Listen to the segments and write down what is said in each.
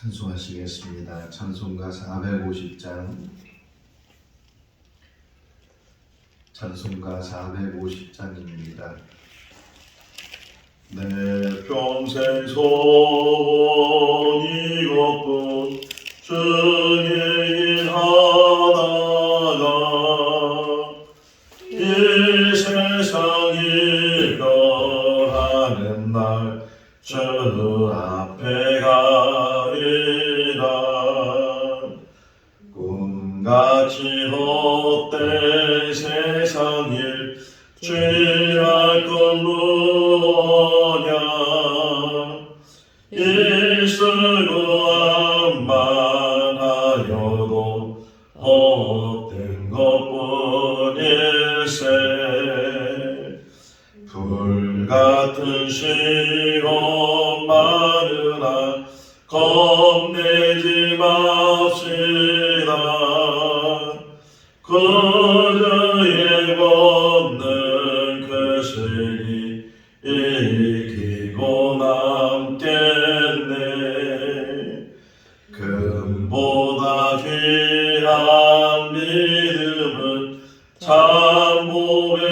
찬송하시겠습니다. 찬송가 450장, 찬송가 450장입니다. 내 평생 소원이 없고 주의 일 하다가 이 세상이 떠나는 날 주 앞에 가리라. 꿈같이 헛된 세상 일 취할 건 무엇냐. 일쓰고 암만 하여도 헛된 것뿐일세. 불같은 시험 많으나 겁내지 맙시다. 그저의 없는 그 시기 이기고 남겠네. 금보다 귀한 믿음은 참 보배로다.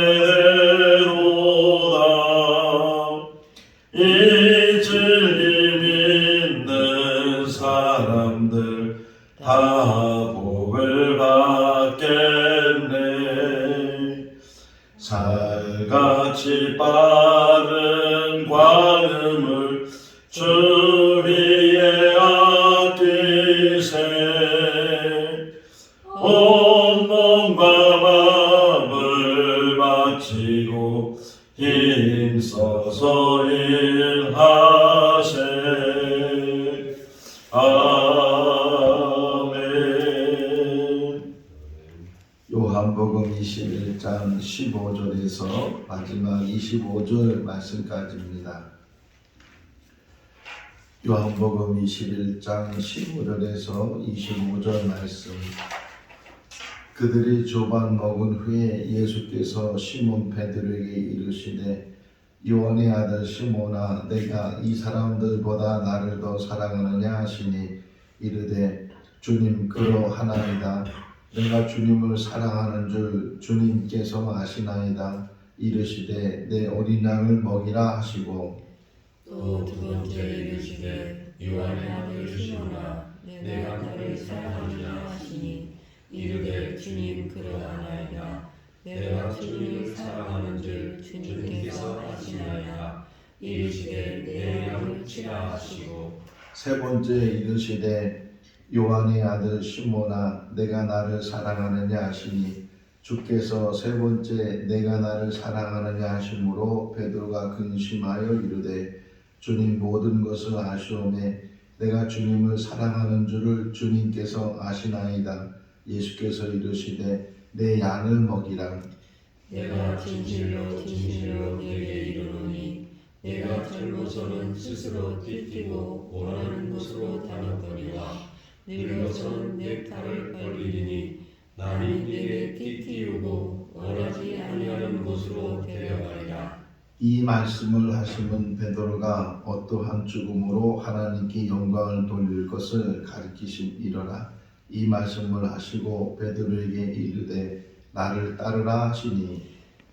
이 진리 믿는 사람들 다 복을 받겠네. 살같이 빠른 관음을 주 위에 아끼세. 온 몸과 마음을 바치고 힘써서 일하세. 아멘. 요한복음 21장 15절에서 마지막 25절 말씀까지입니다. 요한복음 21장 15절에서 25절 말씀. 그들이 조반 먹은 후에 예수께서 시몬 베드로에게 이르시되 요한의 아들 시몬아, 내가 이 사람들보다 나를 더 사랑하느냐 하시니 이르되 주님 그러하나이다. 내가 주님을 사랑하는 줄 주님께서 아시나이다. 이르시되 내 어린 양을 먹이라 하시고 또 두 번째 이르시되 요한의 아들 시몬아, 내가 너를 사랑하느냐 하시니 이르되 주님 그러하나이다. 내가 주님을 사랑하는 줄 주님께서 아시나이다. 이르시되 내 양을 치라 하시고 세 번째 이르시되 요한의 아들 시몬아, 내가 나를 사랑하느냐 하시니 주께서 세 번째 내가 나를 사랑하느냐 하심으로 베드로가 근심하여 이르되 주님 모든 것을 아시오매 내가 주님을 사랑하는 줄을 주님께서 아시나이다. 예수께서 이르시되 내 양을 먹이라. 내가 진실로 진실로 내게 이르노니 내가 젊어서는 스스로 띠띠고 원하는 곳으로 다녔거니와 늙어서는 내 팔을 벌리리니 나는 내게 띠띠우고 원하지 아니하는 곳으로 데려가리라. 이 말씀을 하시면 베드로가 어떠한 죽음으로 하나님께 영광을 돌릴 것을 가르치심이러라. 이 말씀을 하시고 베드로에게 이르되 나를 따르라 하시니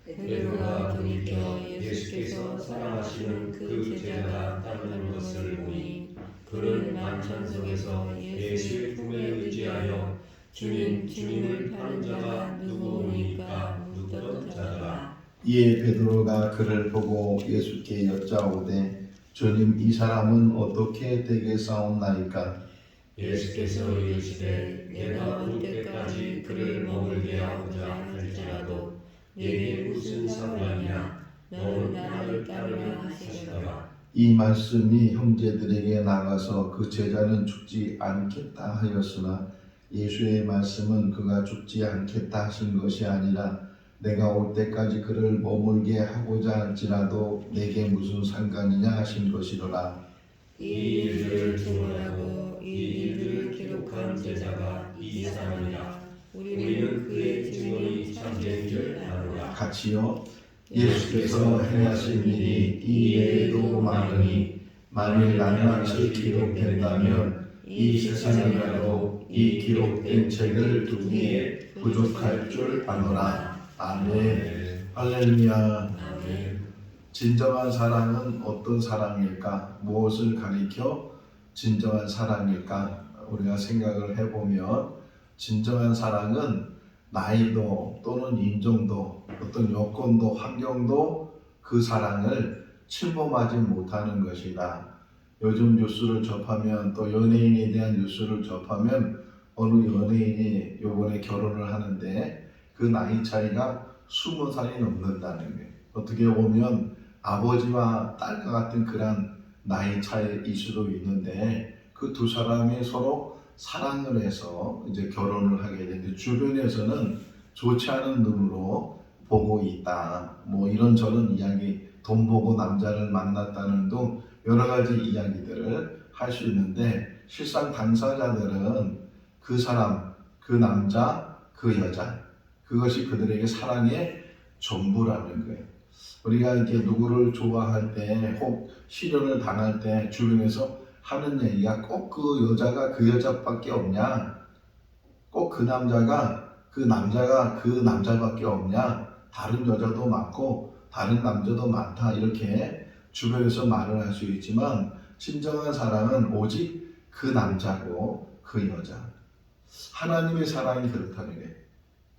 베드로가 돌이켜 예수께서 사랑하시는 그 제자가 따르는 것을 보니 그는 만찬 속에서 예수의 품에 의지하여 주님을 파는 자가 누구오니까 묻던 자더라. 이에 베드로가 그를 보고 예수께 여짜오되 주님 이 사람은 어떻게 되겠사옵나이까? 예수께서 이르시되 내가 올 때까지 그를 머물게 하고자 할지라도 내게 무슨 상관이냐. 너는 나를 따르라 하시더라. 이 말씀이 형제들에게 나가서 그 제자는 죽지 않겠다 하였으나 예수의 말씀은 그가 죽지 않겠다 하신 것이 아니라 내가 올 때까지 그를 머물게 하고자 할지라도 내게 무슨 상관이냐 하신 것이로라. 이 일들을 증언하고 이 일들을 기록한 제자가 이 사람이라. 우리는 그의 증언이 참된 줄 아노라. 같이요. 예수께서 행하신 일이 이외에도 많으니 만일 낱낱이 기록된다면 이 세상이라도 이 기록된 책을 두기에 부족할 줄 아노라. 아멘. 할렐루야. 아멘. 진정한 사랑은 어떤 사랑일까? 무엇을 가리켜 진정한 사랑일까? 우리가 생각을 해보면 진정한 사랑은 나이도 또는 인종도 어떤 여건도 환경도 그 사랑을 침범하지 못하는 것이다. 요즘 뉴스를 접하면 또 연예인에 대한 뉴스를 접하면 어느 연예인이 요번에 결혼을 하는데 그 나이 차이가 20살이 넘는다는 거예요. 어떻게 보면 아버지와 딸과 같은 그런 나이 차이일 수도 있는데 그 두 사람이 서로 사랑을 해서 이제 결혼을 하게 되는데 주변에서는 좋지 않은 눈으로 보고 있다. 뭐 이런저런 이야기, 돈 보고 남자를 만났다는 등 여러 가지 이야기들을 할 수 있는데 실상 당사자들은 그 사람, 그 남자, 그 여자 그것이 그들에게 사랑의 전부라는 거예요. 우리가 이렇게 누구를 좋아할 때, 혹 시련을 당할 때 주변에서 하는 얘기가 꼭 그 여자가 그 여자밖에 없냐? 꼭 그 남자가 그 남자밖에 없냐? 다른 여자도 많고 다른 남자도 많다. 이렇게 주변에서 말을 할 수 있지만 진정한 사랑은 오직 그 남자고 그 여자. 하나님의 사랑이 그렇다는 거예요.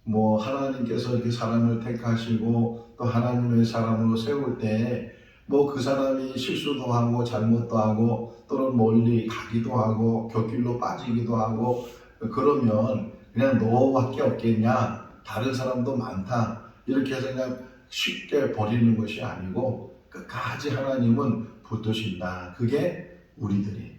뭐 하나님께서 이렇게 사람을 택하시고 또 하나님의 사람으로 세울 때 뭐 그 사람이 실수도 하고 잘못도 하고 또는 멀리 가기도 하고 곁길로 빠지기도 하고 그러면 그냥 너밖에 없겠냐, 다른 사람도 많다 이렇게 해서 그냥 쉽게 버리는 것이 아니고 끝까지 하나님은 붙드신다. 그게 우리들이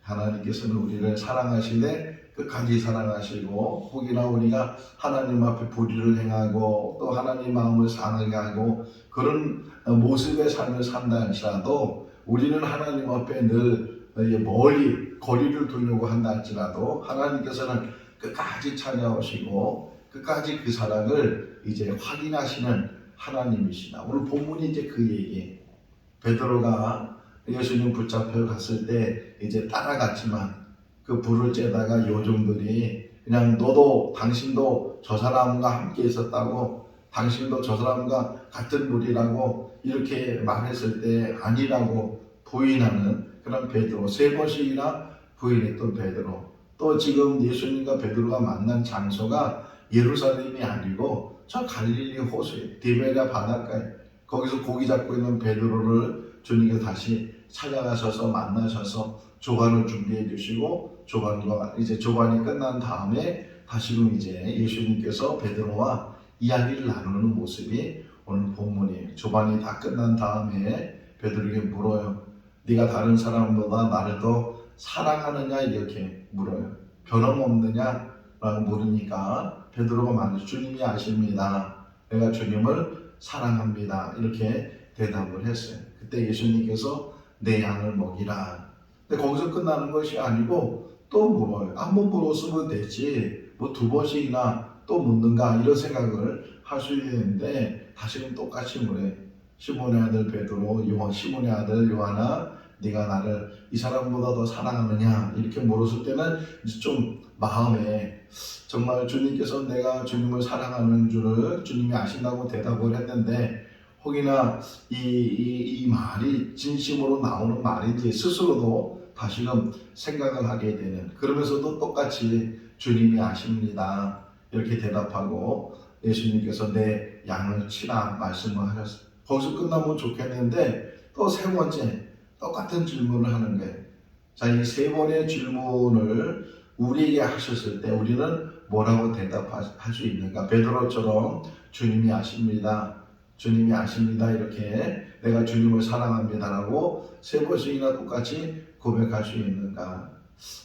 하나님께서는 우리를 사랑하시되 끝까지 사랑하시고 혹이나 우리가 하나님 앞에 불의를 행하고 또 하나님 마음을 상하게 하고 그런 모습의 삶을 산다 할지라도 우리는 하나님 앞에 늘 멀리 거리를 두려고 한다 할지라도 하나님께서는 끝까지 찾아오시고 끝까지 그 사랑을 이제 확인하시는 하나님이시다. 오늘 본문이 이제 그 얘기. 베드로가 예수님 붙잡혀 갔을 때 이제 따라갔지만 그 불을 쬐다가 요정들이 그냥 너도 당신도 저 사람과 함께 있었다고, 당신도 저 사람과 같은 무리라고 이렇게 말했을 때 아니라고 부인하는 그런 베드로, 3번씩이나 부인했던 베드로. 또 지금 예수님과 베드로가 만난 장소가 예루살렘이 아니고 저 갈릴리 호수에 디베랴 바닷가에 거기서 고기 잡고 있는 베드로를 주님께서 다시 찾아가셔서 만나셔서 조반을 준비해 주시고 조반이 끝난 다음에 다시금 이제 예수님께서 베드로와 이야기를 나누는 모습이 오늘 본문이에요. 조반이 다 끝난 다음에 베드로에게 물어요. 네가 다른 사람보다 나를 더 사랑하느냐 이렇게 물어요. 변함없느냐 라고 물으니까 베드로가 말해요. 주님이 아십니다. 내가 주님을 사랑합니다. 이렇게 대답을 했어요. 그때 예수님께서 내 양을 먹이라. 근데 거기서 끝나는 것이 아니고 또 물어요. 한 번 물었으면 되지 뭐 2번씩이나 또 묻는가 이런 생각을 할 수 있는데 다시금 똑같이 물어요. 시몬의 아들 베드로, 시몬의 아들 요한아, 네가 나를 이 사람보다 더 사랑하느냐 이렇게 물었을 때는 이제 좀 마음에 정말 주님께서 내가 주님을 사랑하는 줄을 주님이 아신다고 대답을 했는데 혹이나 이 말이 진심으로 나오는 말인지 스스로도 다시금 생각을 하게 되는, 그러면서도 똑같이 주님이 아십니다 이렇게 대답하고 예수님께서 내 양을 치라 말씀을 하셨어요. 거기서 끝나면 좋겠는데 또 3번째 똑같은 질문을 하는 거예요. 자, 이 3번의 질문을 우리에게 하셨을 때 우리는 뭐라고 대답할 수 있는가? 베드로처럼 주님이 아십니다. 주님이 아십니다. 이렇게 내가 주님을 사랑합니다라고 3번씩이나 똑같이 고백할 수 있는가?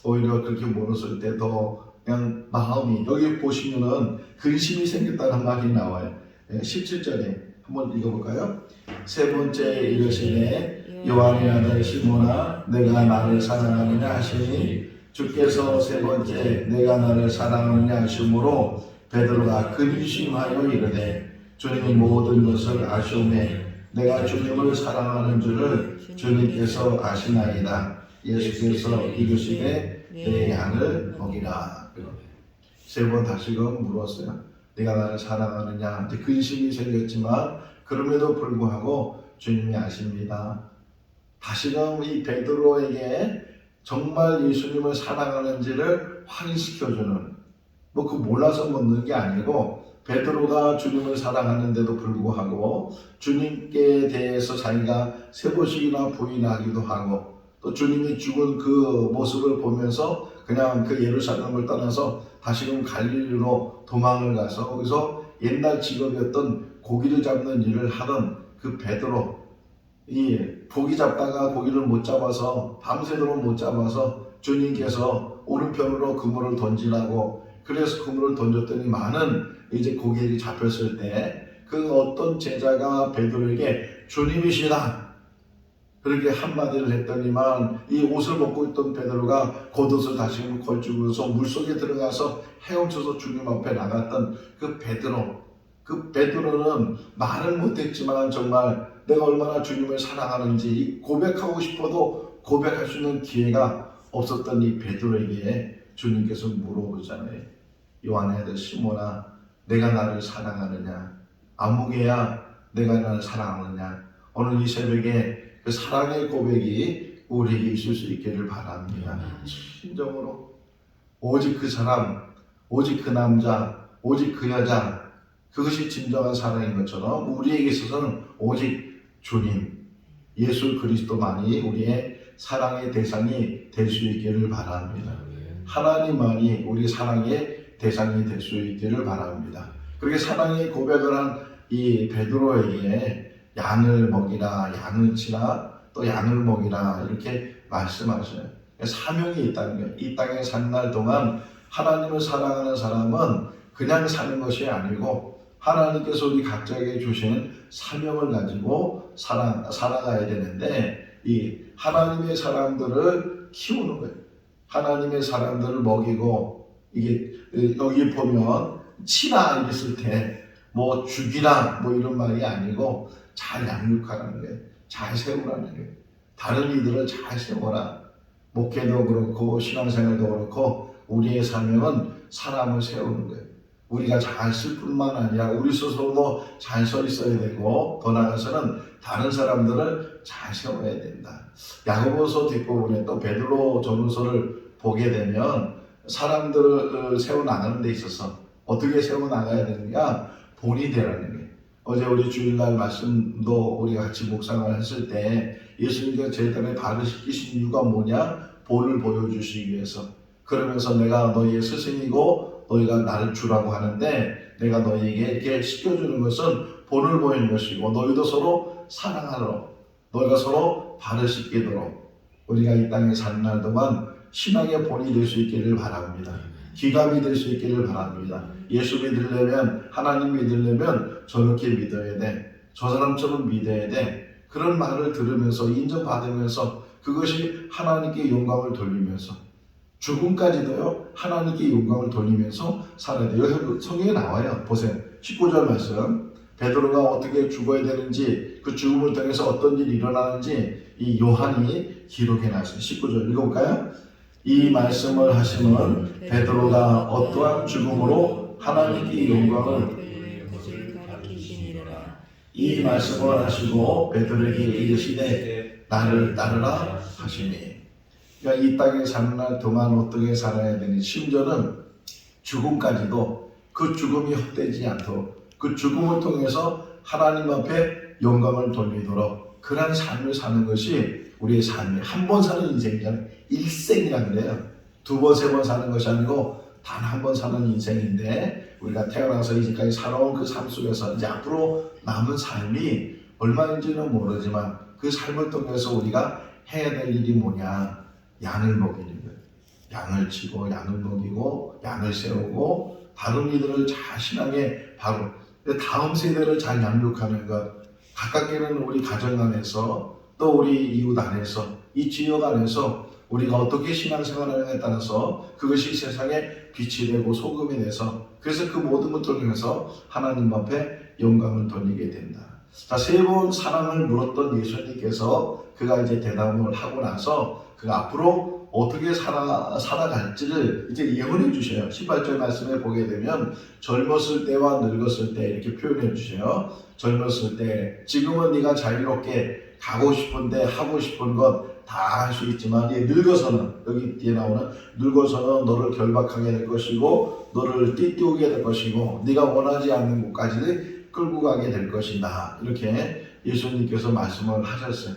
오히려 그렇게 물었을 때 더 그냥 마음이, 여기 보시면은 근심이 생겼다는 말이 나와요. 17절에 한번 읽어볼까요? 3번째 이르시되 요한의 아들 시몬아 내가 나를 사랑하느냐 하시니 주께서 3번째 내가 나를 사랑하느냐 하시므로 베드로가 근심하여 이르되 주님이 모든 것을 아시오매 내가 주님을 사랑하는 줄을 주님께서 아시나이다. 예수께서 이르시되 내 양을 먹이라. 세 번 다시금 물었어요. 네가 나를 사랑하느냐? 이제 근심이 생겼지만 그럼에도 불구하고 주님이 아십니다. 다시금 이 베드로에게 정말 예수님을 사랑하는지를 확인시켜주는, 뭐 그 몰라서 묻는 게 아니고 베드로가 주님을 사랑하는데도 불구하고 주님께 대해서 자기가 세 번씩이나 부인하기도 하고 또 주님이 죽은 그 모습을 보면서 그냥 그 예루살렘을 떠나서 다시금 갈릴리로 도망을 가서 거기서 옛날 직업이었던 고기를 잡는 일을 하던 그 베드로, 이 고기 잡다가 고기를 못 잡아서 밤새도록 못 잡아서 주님께서 오른편으로 그물을 던지라고 그래서 그물을 던졌더니 많은 이제 고기들이 잡혔을 때 그 어떤 제자가 베드로에게 주님이시다 그렇게 한마디를 했더니만 이 옷을 벗고 있던 베드로가 겉옷을 다시 걸치고서 물속에 들어가서 헤엄쳐서 주님 앞에 나갔던 그 베드로, 그 베드로는 말을 못했지만 정말 내가 얼마나 주님을 사랑하는지 고백하고 싶어도 고백할 수 있는 기회가 없었던 이 베드로에게 주님께서 물어보잖아요. 요한의 아들 시몬아, 내가 나를 사랑하느냐? 아무개야, 내가 나를 사랑하느냐? 오늘 이 새벽에 그 사랑의 고백이 우리에게 있을 수 있기를 바랍니다. 진정으로 오직 그 사람, 오직 그 남자, 오직 그 여자, 그것이 진정한 사랑인 것처럼 우리에게 있어서는 오직 주님, 예수 그리스도만이 우리의 사랑의 대상이 될 수 있기를 바랍니다. 하나님만이 우리 사랑의 대상이 될 수 있기를 바랍니다. 그렇게 사랑의 고백을 한 이 베드로에게 양을 먹이라, 양을 치라, 또 양을 먹이라 이렇게 말씀하셔요. 사명이 있다는 거예요. 이 땅에 사는 날 동안 하나님을 사랑하는 사람은 그냥 사는 것이 아니고 하나님께서 우리 각자에게 주신 사명을 가지고 살아가야 되는데 이 하나님의 사람들을 키우는 거예요. 하나님의 사람들을 먹이고 이게 여기 보면 치라 이랬을 때 뭐 죽이라 뭐 이런 말이 아니고 잘 양육하라는 거예요. 잘 세우라는 거예요. 다른 이들을 잘 세워라. 목회도 그렇고 신앙생활도 그렇고 우리의 사명은 사람을 세우는 거예요. 우리가 잘 쓸 뿐만 아니라 우리 스스로도 잘 서 있어야 되고 더 나아가서는 다른 사람들을 잘 세워야 된다. 야고보서 뒷부분에 또 베드로 전후서를 보게 되면 사람들을 세워나가는 데 있어서 어떻게 세워나가야 되느냐? 본이 되라는 거예요. 어제 우리 주일날 말씀도 우리가 같이 묵상을 했을 때 예수님께서 제단에 발을 씻기신 이유가 뭐냐? 본을 보여주시기 위해서. 그러면서 내가 너희의 스승이고 너희가 나를 주라고 하는데 내가 너희에게 이렇게 씻겨주는 것은 본을 보이는 것이고 너희도 서로 사랑하도록 너희가 서로 발을 씻기도록 우리가 이 땅에 사는 날 동안 신앙의 본이 될 수 있기를 바랍니다. 기감이 될 수 있기를 바랍니다. 예수 믿으려면 하나님 믿으려면 저렇게 믿어야 돼. 저 사람처럼 믿어야 돼. 그런 말을 들으면서 인정받으면서 그것이 하나님께 영광을 돌리면서 죽음까지도요 하나님께 영광을 돌리면서 살아야 돼요. 여기 성경에 나와요. 보세요. 19절 말씀. 베드로가 어떻게 죽어야 되는지 그 죽음을 통해서 어떤 일이 일어나는지 이 요한이 기록해 놨어요. 19절 읽어볼까요? 이 말씀을 하시면 베드로가 어떠한 죽음으로 하나님께 영광을 이 말씀을 하시고 베드로에게 이르시되 나를 따르라 하시니. 그러니까 이 땅에 사는 날 동안 어떻게 살아야 되니 심지어는 죽음까지도 그 죽음이 헛되지 않도록 그 죽음을 통해서 하나님 앞에 영광을 돌리도록 그런 삶을 사는 것이 우리의 삶이 한 번 사는 인생이잖아요. 일생이라 그래요. 두 번, 세 번 사는 것이 아니고 단 한 번 사는 인생인데 우리가 태어나서 이제까지 살아온 그 삶 속에서 이제 앞으로 남은 삶이 얼마인지는 모르지만 그 삶을 통해서 우리가 해야 될 일이 뭐냐? 양을 먹이는 거예요. 양을 치고 양을 먹이고 양을 세우고 다른 이들을 잘 신앙에 바로 다음 세대를 잘 양육하는 것. 가깝게는 우리 가정 안에서 또 우리 이웃 안에서 이 지역 안에서 우리가 어떻게 신앙생활을 하느냐에 따라서 그것이 세상에 빛이 되고 소금이 돼서 그래서 그 모든 것들을 통해서 하나님 앞에 영광을 돌리게 된다. 자, 세 번 사랑을 물었던 예수님께서 그가 이제 대답을 하고 나서 그 앞으로 어떻게 살아갈지를 이제 예언해 주셔요. 18절 말씀에 보게 되면 젊었을 때와 늙었을 때 이렇게 표현해 주셔요. 젊었을 때 지금은 네가 자유롭게 가고 싶은데 하고 싶은 것 다 할 수 있지만 이제 늙어서는 여기 뒤에 나오는 늙어서는 너를 결박하게 될 것이고 너를 띠띠우게 될 것이고 네가 원하지 않는 곳까지 끌고 가게 될 것이다. 이렇게 예수님께서 말씀을 하셨어요.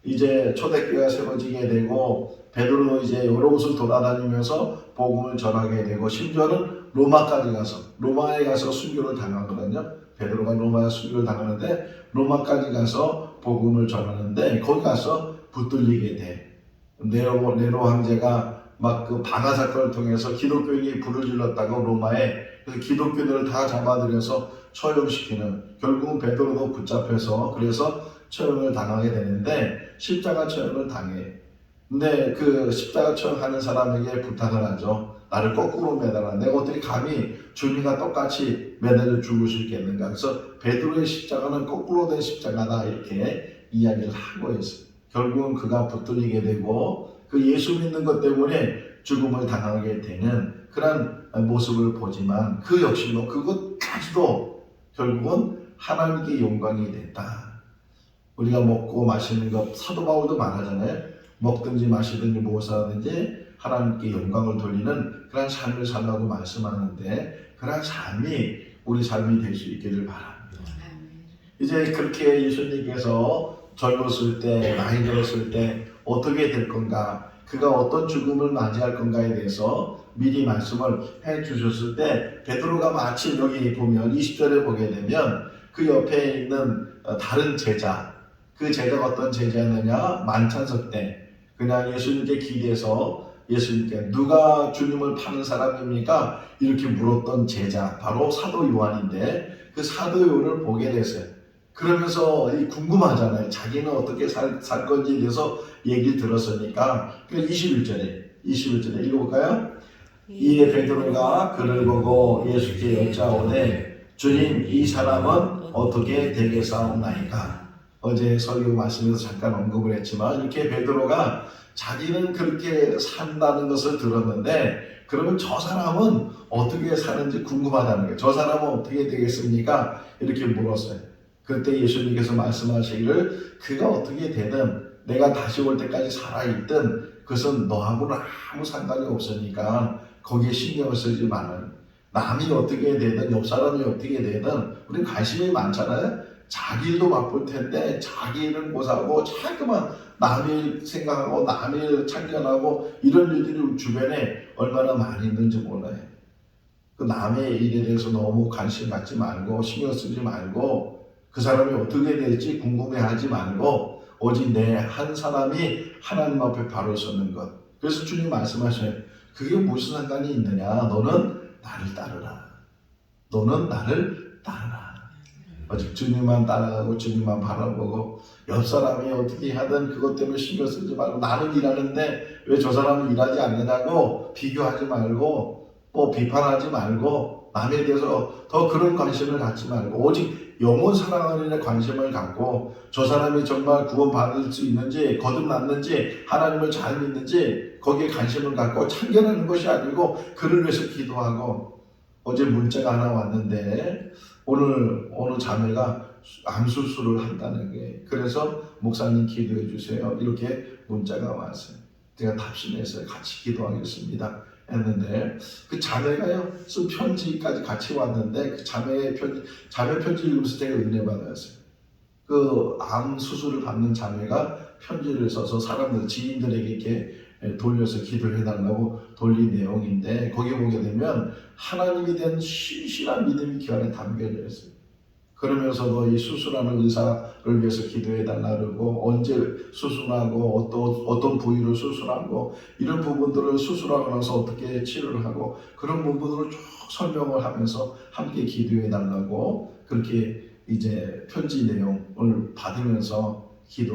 이제 초대교회가 세워지게 되고 베드로도 이제 여러 곳을 돌아다니면서 복음을 전하게 되고 심지어는 로마까지 가서 로마에 가서 순교를 당하거든요. 베드로가 로마에 순교를 당하는데 로마까지 가서 복음을 전하는데 거기 가서 붙들리게 돼. 네로 황제가 막 그 방화 사건을 통해서 기독교인이 불을 질렀다고 로마에 그래서 기독교인들을 다 잡아들여서 처형시키는 결국은 베드로도 붙잡혀서 그래서 처형을 당하게 되는데 십자가 처형을 당해. 근데 그 십자가 처형하는 사람에게 부탁을 하죠. 나를 거꾸로 매달아. 내가 어떻게 감히 주님과 똑같이 매달려 죽을 수 있겠는가. 그래서 베드로의 십자가는 거꾸로 된 십자가다 이렇게 이야기를 하고 있어요. 결국은 그가 붙들리게 되고 그 예수 믿는 것 때문에 죽음을 당하게 되는 그런 모습을 보지만 그 역시도 그것까지도 결국은 하나님께 영광이 됐다. 우리가 먹고 마시는 것 사도 바울도 말하잖아요. 먹든지 마시든지 무엇을 하든지 하나님께 영광을 돌리는 그런 삶을 살라고 말씀하는데 그런 삶이 우리 삶이 될 수 있기를 바랍니다. 이제 그렇게 예수님께서 젊었을 때 나이 들었을 때 어떻게 될 건가 그가 어떤 죽음을 맞이할 건가에 대해서 미리 말씀을 해 주셨을 때 베드로가 마침 여기 보면 20절에 보게 되면 그 옆에 있는 다른 제자 그 제자가 어떤 제자였느냐 만찬석 때 그냥 예수님께 기대서 예수님께 누가 주님을 파는 사람입니까? 이렇게 물었던 제자 바로 사도 요한인데 그 사도 요한을 보게 됐어요. 그러면서 궁금하잖아요. 자기는 어떻게 살 건지에 대해서 얘기를 들었으니까 21절에 읽어볼까요? 이에 베드로가 그를 보고 예수께 여짜오되 주님 이 사람은 어떻게 되겠사옵나이까. 어제 설교 말씀에서 잠깐 언급을 했지만 이렇게 베드로가 자기는 그렇게 산다는 것을 들었는데 그러면 저 사람은 어떻게 사는지 궁금하다는 거예요. 저 사람은 어떻게 되겠습니까? 이렇게 물었어요. 그때 예수님께서 말씀하시기를 그가 어떻게 되든 내가 다시 올 때까지 살아있든 그것은 너하고는 아무 상관이 없으니까 거기에 신경을 쓰지 말아요. 남이 어떻게 되든 옆 사람이 어떻게 되든 우리는 관심이 많잖아요. 자기 일도 바쁠 텐데 자기 일은 못하고 자꾸만 남의 일 생각하고 남의 일 참견하고 이런 일들이 주변에 얼마나 많이 있는지 몰라요. 그 남의 일에 대해서 너무 관심 갖지 말고 신경 쓰지 말고 그 사람이 어떻게 될지 궁금해하지 말고 오직 내 한 사람이 하나님 앞에 바로 서는 것. 그래서 주님 말씀하셔요. 그게 무슨 상관이 있느냐. 너는 나를 따르라. 너는 나를 따르라. 오직 주님만 따라가고 주님만 바라보고 옆 사람이 어떻게 하든 그것 때문에 신경 쓰지 말고 나는 일하는데 왜 저 사람은 일하지 않느냐고 비교하지 말고 뭐 비판하지 말고 남에 대해서 더 그런 관심을 갖지 말고 오직 영혼 사랑하는 데 관심을 갖고 저 사람이 정말 구원받을 수 있는지 거듭났는지 하나님을 잘 믿는지 거기에 관심을 갖고 참견하는 것이 아니고 그를 위해서 기도하고 어제 문자가 하나 왔는데 오늘 어느 자매가 암수술을 한다는 게 그래서 목사님 기도해 주세요 이렇게 문자가 왔어요. 제가 답신해서 같이 기도하겠습니다 했는데 그 자매가요 쓴 편지까지 같이 왔는데 그 자매 편지 읽으면서 제가 은혜 받았어요. 그 암 수술을 받는 자매가 편지를 써서 사람들 지인들에게 이렇게 돌려서 기도해 달라고 돌린 내용인데 거기 보게 되면 하나님에 대한 신실한 믿음이 그 안에 담겨져 있어요. 그러면서도 이 수술하는 의사를 위해서 기도해 달라 그러고 언제 수술하고 어떤 부위를 수술하고 이런 부분들을 수술하고 나서 어떻게 치료를 하고 그런 부분들을 쭉 설명을 하면서 함께 기도해 달라고 그렇게 이제 편지 내용을 받으면서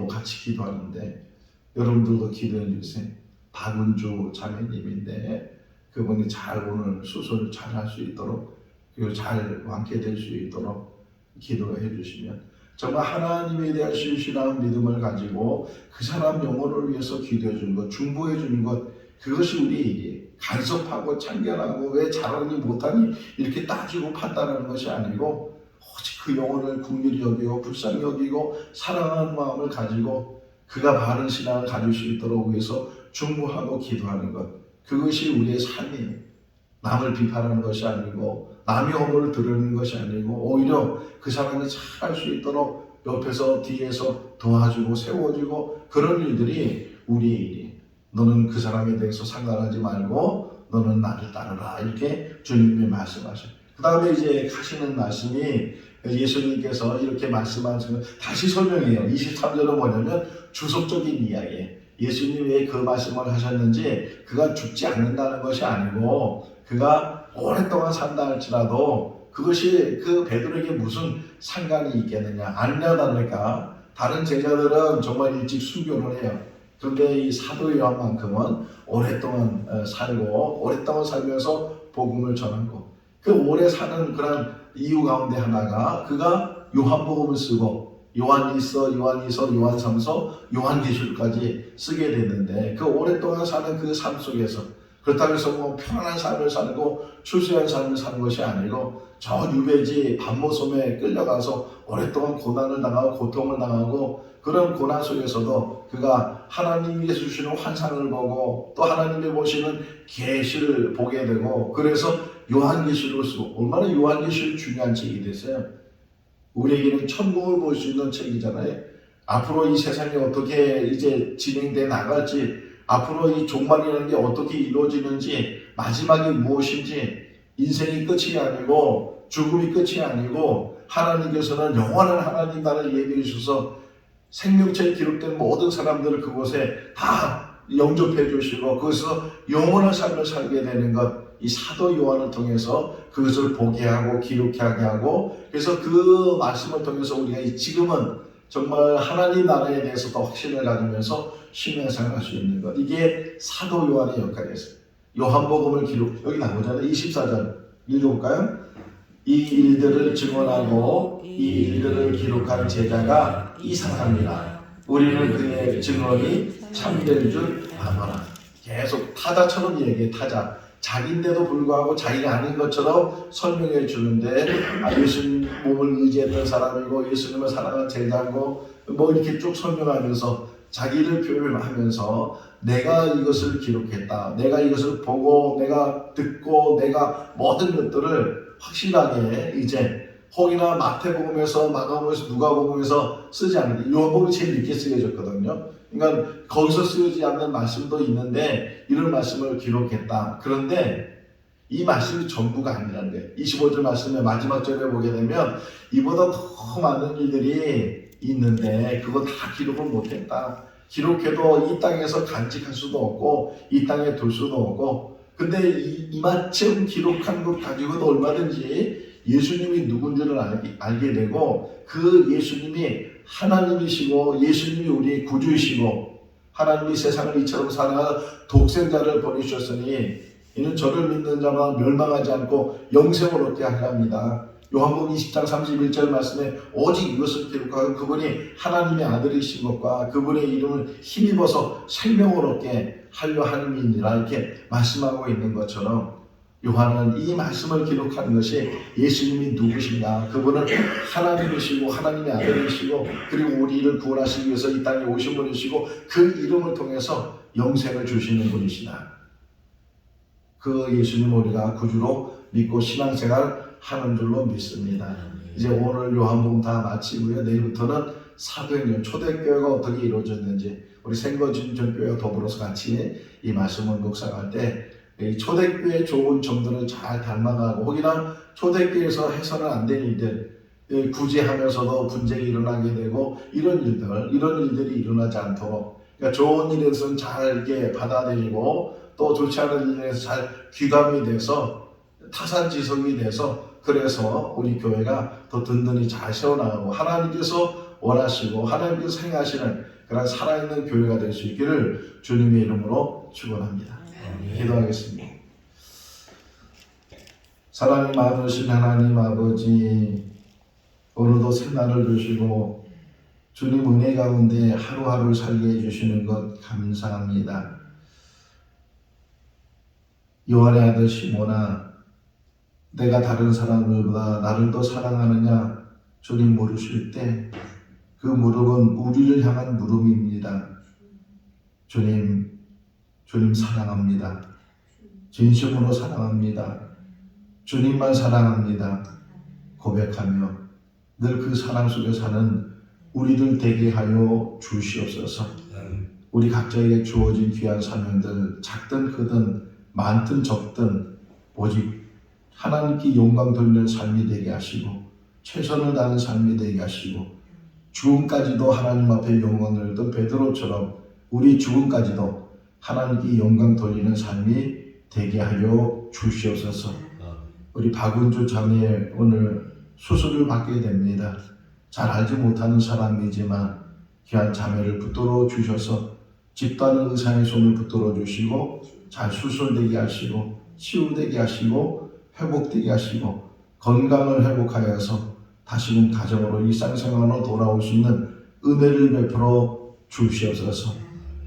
같이 기도하는데 여러분들도 기도해 주세요. 박은주 자매님인데 그분이 잘 오늘 수술을 잘 할 수 있도록 그리고 잘 완쾌될 수 있도록 기도해 주시면 정말 하나님에 대한 신실한 믿음을 가지고 그 사람 영혼을 위해서 기도해 주는 것, 중보해 주는 것, 그것이 우리의 일이에요. 간섭하고 참견하고 왜 잘하니 못하니 이렇게 따지고 판단하는 것이 아니고 오직 그 영혼을 긍휼히 여기고 불쌍히 여기고 사랑하는 마음을 가지고 그가 바른 신앙을 가질 수 있도록 위해서 중보하고 기도하는 것, 그것이 우리의 삶이에요. 남을 비판하는 것이 아니고 남의 허물을 드러내는 것이 아니고 오히려 그 사람이 잘할 수 있도록 옆에서 뒤에서 도와주고 세워주고 그런 일들이 우리의 일이에요. 너는 그 사람에 대해서 상관하지 말고 너는 나를 따르라, 이렇게 주님이 말씀하셔요. 그 다음에 이제 하시는 말씀이 예수님께서 이렇게 말씀하시면 다시 설명해요. 23절은 뭐냐면 주석적인 이야기예요. 예수님이 왜 그 말씀을 하셨는지, 그가 죽지 않는다는 것이 아니고 그가 오랫동안 산다 할지라도 그것이 그 베드로에게 무슨 상관이 있겠느냐. 아니냐다니까 다른 제자들은 정말 일찍 순교를 해요. 그런데 이 사도 요한만큼은 오랫동안 살고 오랫동안 살면서 복음을 전하고, 그 오래 사는 그런 이유 가운데 하나가 그가 요한복음을 쓰고 요한일서, 요한이서, 요한삼서, 요한계시록까지 쓰게 됐는데, 그 오랫동안 사는 그 삶 속에서 그렇다고 해서 뭐 편안한 삶을 살고 추수한 삶을 사는 것이 아니고 저 유배지 반모섬에 끌려가서 오랫동안 고난을 당하고 고통을 당하고, 그런 고난 속에서도 그가 하나님이 주시는 환상을 보고 또 하나님이 보시는 계시를 보게 되고, 그래서 요한계시록을 쓰고, 얼마나 요한계시록이 중요한 책이 됐어요. 우리에게는 천국을 볼 수 있는 책이잖아요. 앞으로 이 세상이 어떻게 이제 진행돼 나갈지, 앞으로 이 종말이라는 게 어떻게 이루어지는지, 마지막이 무엇인지, 인생이 끝이 아니고 죽음이 끝이 아니고 하나님께서는 영원한 하나님 나라를 예비해 주셔서 생명체에 기록된 모든 사람들을 그곳에 다 영접해 주시고 그것에서 영원한 삶을 살게 되는 것, 이 사도 요한을 통해서 그것을 보게 하고 기록하게 하고, 그래서 그 말씀을 통해서 우리가 지금은 정말 하나님 나라에 대해서 더 확신을 가지면서 신앙생활을 할 수 있는 것, 이게 사도 요한의 역할이었어요. 요한복음을 기록, 여기 나오잖아요. 24절 읽어볼까요? 이 일들을 증언하고 이 일들을 기록한 제자가 이 사람이라. 우리는 그의 증언이 참된 줄 아노라. 계속 타자처럼 얘기해. 타자. 자기인데도 불구하고 자기가 아닌 것처럼 설명해 주는데, 예수님 몸을 의지했던 사람이고 예수님을 사랑한 제자고 뭐 이렇게 쭉 설명하면서 자기를 표현하면서 내가 이것을 기록했다, 내가 이것을 보고 내가 듣고 내가 모든 것들을 확실하게 이제 혹이나 마태복음에서 마가복음에서 누가복음에서 쓰지 않는데 요한복음이 제일 늦게 쓰여졌거든요. 그러니까 거기서 쓰여지지 않는 말씀도 있는데 이런 말씀을 기록했다. 그런데 이 말씀이 전부가 아니라는 거예요. 25절 말씀의 마지막 절에 보게 되면 이보다 더 많은 일들이 있는데 그거 다 기록을 못했다. 기록해도 이 땅에서 간직할 수도 없고 이 땅에 둘 수도 없고, 근데 이만큼 기록한 것 가지고도 얼마든지 예수님이 누군지를 알게 되고, 그 예수님이 하나님이시고 예수님이 우리의 구주이시고 하나님이 세상을 이처럼 사랑하는 독생자를 보내주셨으니 이는 저를 믿는 자만 멸망하지 않고 영생을 얻게 하려 합니다. 요한복음 20장 31절 말씀에 오직 이것을 기록하고 그분이 하나님의 아들이신 것과 그분의 이름을 힘입어서 생명을 얻게 하려 함이니라, 이렇게 말씀하고 있는 것처럼 요한은 이 말씀을 기록하는 것이 예수님이 누구신가, 그분은 하나님이시고 하나님의 아들이시고 그리고 우리를 구원하시기 위해서 이 땅에 오신 분이시고 그 이름을 통해서 영생을 주시는 분이시다. 그 예수님 우리가 구주로 믿고 신앙생활 하는 줄로 믿습니다. 이제 오늘 요한복음 다 마치고요. 내일부터는 사도행전 초대교회가 어떻게 이루어졌는지 우리 생거진정교회와 더불어서 같이 이 말씀을 묵상할 때 이 초대교회의 좋은 점들을 잘 닮아가고, 혹이나 초대교회에서 해서는 안 될 일들, 구제하면서도 분쟁이 일어나게 되고 이런 일들이 일어나지 않도록, 그러니까 좋은 일에서는 잘 이렇게 받아들이고 또 좋지 않은 일에서 잘 귀감이 돼서 타산지성이 돼서, 그래서 우리 교회가 더 든든히 잘 세워나가고 하나님께서 원하시고 하나님께서 행하시는 그런 살아있는 교회가 될 수 있기를 주님의 이름으로 축원합니다. 기도하겠습니다. 사랑이 많으신 하나님 아버지, 오늘도 새날을 주시고 주님 은혜 가운데 하루하루 살게 해주시는 것 감사합니다. 요한의 아들 시몬아, 내가 다른 사람들보다 나를 더 사랑하느냐 주님 물으실 때 그 물음은 우리를 향한 물음입니다. 주님 사랑합니다. 진심으로 사랑합니다. 주님만 사랑합니다. 고백하며 늘 그 사랑 속에 사는 우리들 되게 하여 주시옵소서. 우리 각자에게 주어진 귀한 사명들 작든 크든 많든 적든 오직 하나님께 영광 돌리는 삶이 되게 하시고 최선을 다하는 삶이 되게 하시고 죽음까지도 하나님 앞에 영광을 돌던 베드로처럼 우리 죽음까지도 하나님께 영광 돌리는 삶이 되게 하여 주시옵소서. 우리 박은주 자매 오늘 수술을 받게 됩니다. 잘 알지 못하는 사람이지만 귀한 자매를 붙들어 주셔서 집단 의사의 손을 붙들어 주시고 잘 수술되게 하시고 치유되게 하시고 회복되게 하시고 건강을 회복하여서 다시금 가정으로 일상생활로 돌아올 수 있는 은혜를 베풀어 주시옵소서.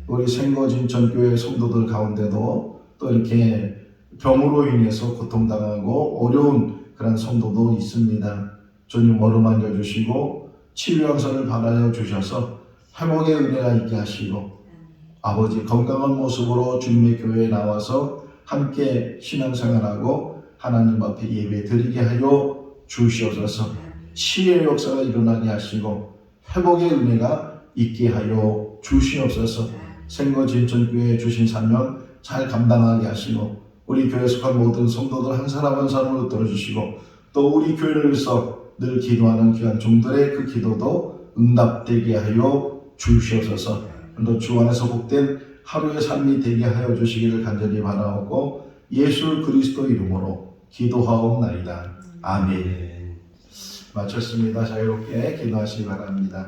우리 생거진천교회 성도들 가운데도 또 이렇게 병으로 인해서 고통당하고 어려운 그런 성도도 있습니다. 주님 어루만져 주시고 치유양선을 받아여 주셔서 회복의 은혜가 있게 하시고 아버지 건강한 모습으로 주님의 교회에 나와서 함께 신앙생활하고 하나님 앞에 예배 드리게 하여 주시옵소서. 치유의 역사가 일어나게 하시고 회복의 은혜가 있게 하여 주시옵소서. 생거진천교회에 주신 사명 잘 감당하게 하시고 우리 교회에 속한 모든 성도들 한 사람 한 사람으로 들어주시고 또 우리 교회를 위해서 늘 기도하는 귀한 종들의 그 기도도 응답되게 하여 주시옵소서. 또 주 안에서 복된 하루의 삶이 되게 하여 주시기를 간절히 바라옵고 예수 그리스도 이름으로 기도하옵나이다. 아멘. 마쳤습니다. 자유롭게 기도하시기 바랍니다.